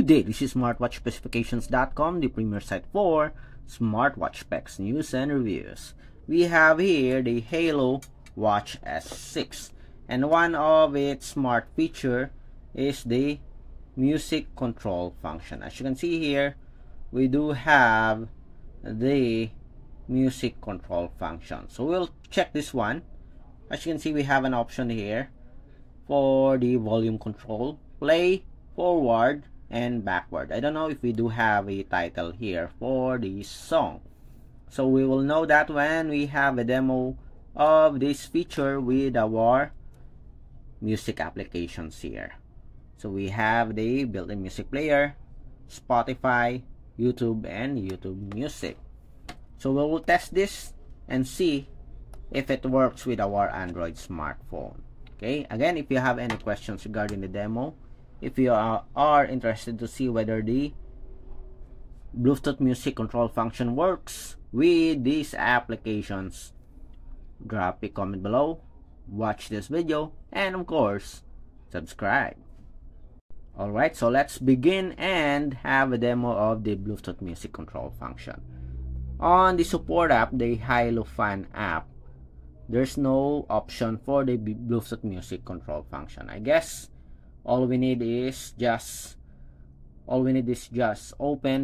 Good day, this is smartwatchspecifications.com, the premier site for smartwatch specs, news, and reviews. We have here the Halo Watch S6, and one of its smart feature is the music control function. As you can see here, we do have the music control function. So we'll check this one. As you can see, we have an option here for the volume control, play, forward, and backward. I don't know if we do have a title here for the song. So we will know that when we have a demo of this feature with our music applications here. So we have the built-in music player, Spotify, YouTube, and YouTube Music. So we will test this and see if it works with our Android smartphone. Okay, again, if you have any questions regarding the demo, if you are interested to see whether the Bluetooth music control function works with these applications, drop a comment below, watch this video, and of course, subscribe. Alright, so let's begin and have a demo of the Bluetooth music control function. On the support app, the HaloFan app, there's no option for the Bluetooth music control function. I guess all we need is just open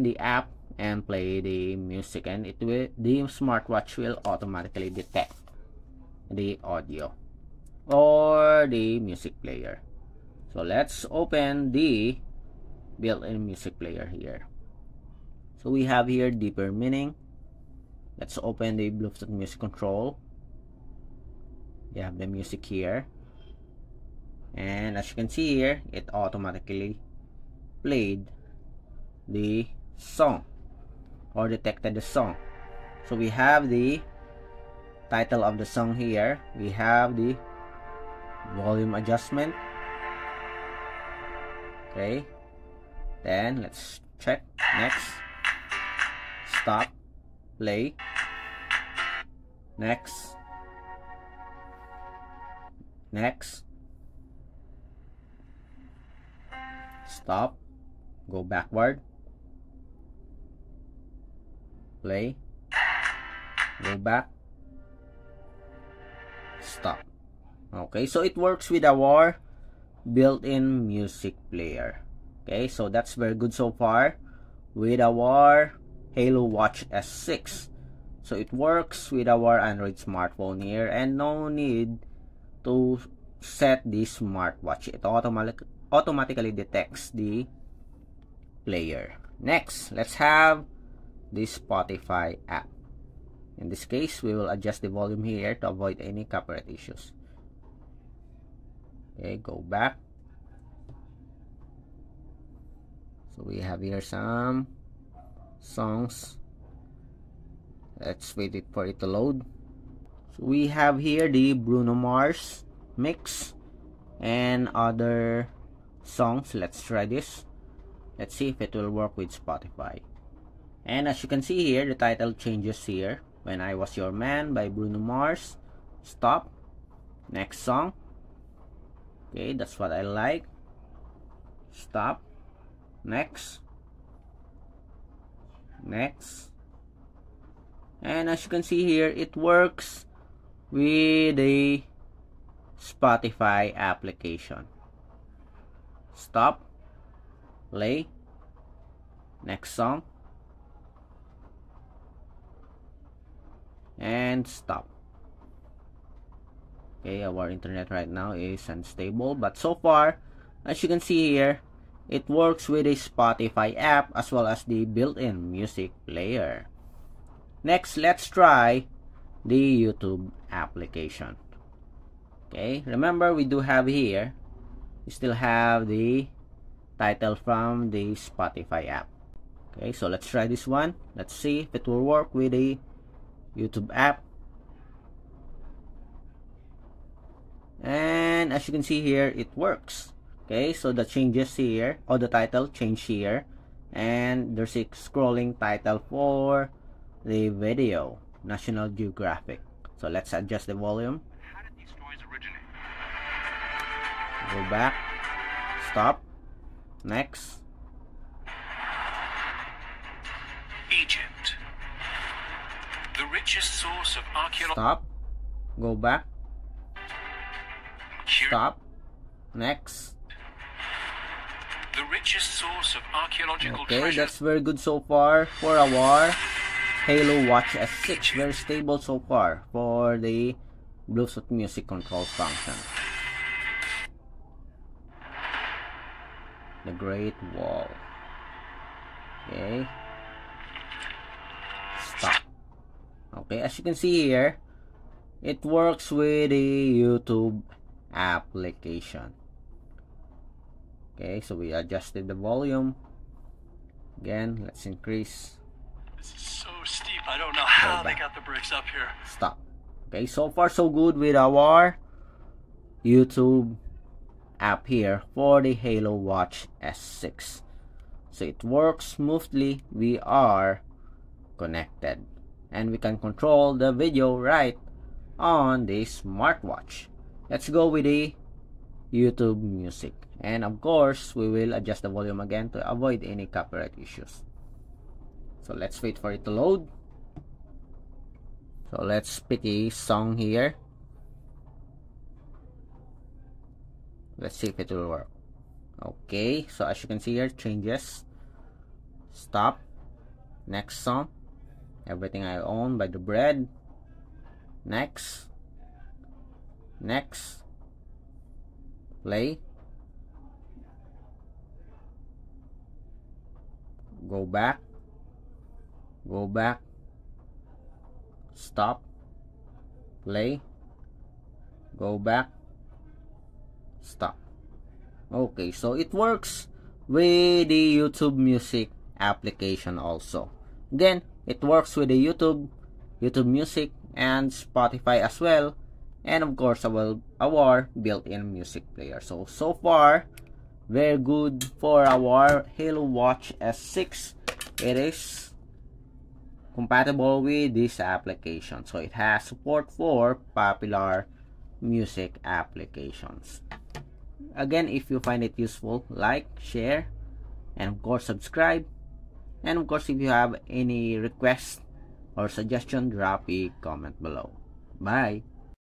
the app and play the music, and the smartwatch will automatically detect the audio or the music player. So let's open the built-in music player here. So we have here deeper meaning. Let's open the Bluetooth music control. You have the music here, and as you can see here, it automatically played the song or detected the song. So we have the title of the song here, we have the volume adjustment. Okay, then let's check. Next, stop, play, next, stop, go backward, play, go back, stop. Okay, so it works with our built-in music player. Okay, so that's very good so far with our Halo Watch S6. So it works with our Android smartphone here, and no need to set the smartwatch. It automatically detects the player. Next, let's have the Spotify app. In this case, we will adjust the volume here to avoid any copyright issues. Okay, go back. So we have here some songs. Let's wait for it to load. So we have here the Bruno Mars mix and other songs. Let's try this. Let's see if it will work with Spotify. And as you can see here, the title changes here. When I Was Your Man by Bruno Mars. Stop. Next song. Okay, that's what I like. Stop. Next. And as you can see here, it works with the Spotify application. Stop. Play. Next song. And stop. Okay, our internet right now is unstable, but so far, as you can see here, it works with a Spotify app as well as the built-in music player. Next, let's try the YouTube application. Okay, remember we do have here, we still have the title from the Spotify app. Okay, so let's try this one. Let's see if it will work with the YouTube app. And as you can see here, it works. Okay, so the changes here, or the title change here, and there's a scrolling title for the video, National Geographic. So let's adjust the volume. How did these stories originate? Go back, stop, next, richest source of archaeological... Stop. Go back. Here- Stop. Next. The richest source of archaeological Okay, treasures. that's very good so far for our Halo Watch S6. Very stable so far for the Bluetooth music control function. The Great Wall. Okay. Stop. Okay, as you can see here, it works with the YouTube application. Okay, so we adjusted the volume. Again, let's increase. This is so steep. I don't know how they back. got the bricks up here. Stop. Okay, so far so good with our YouTube app here for the Halo Watch S6. So it works smoothly. We are connected and we can control the video right on the smartwatch. Let's go with the YouTube music, and of course we will adjust the volume again to avoid any copyright issues. So let's wait for it to load. So let's pick a song here. Let's see if it will work. Okay, so as you can see here, changes. Stop. Next song. Everything I Own by The Bread. Next. Next. Play. Go back. Go back. Stop. Play. Go back. Stop. Okay, so it works with the YouTube Music application also. Again, it works with the YouTube Music and Spotify as well, and of course our built-in music player. So far very good for our Halo Watch S6. It is compatible with this application, so it has support for popular music applications. Again, if you find it useful, like, share, and of course subscribe. And of course, if you have any request or suggestion, drop a comment below. Bye.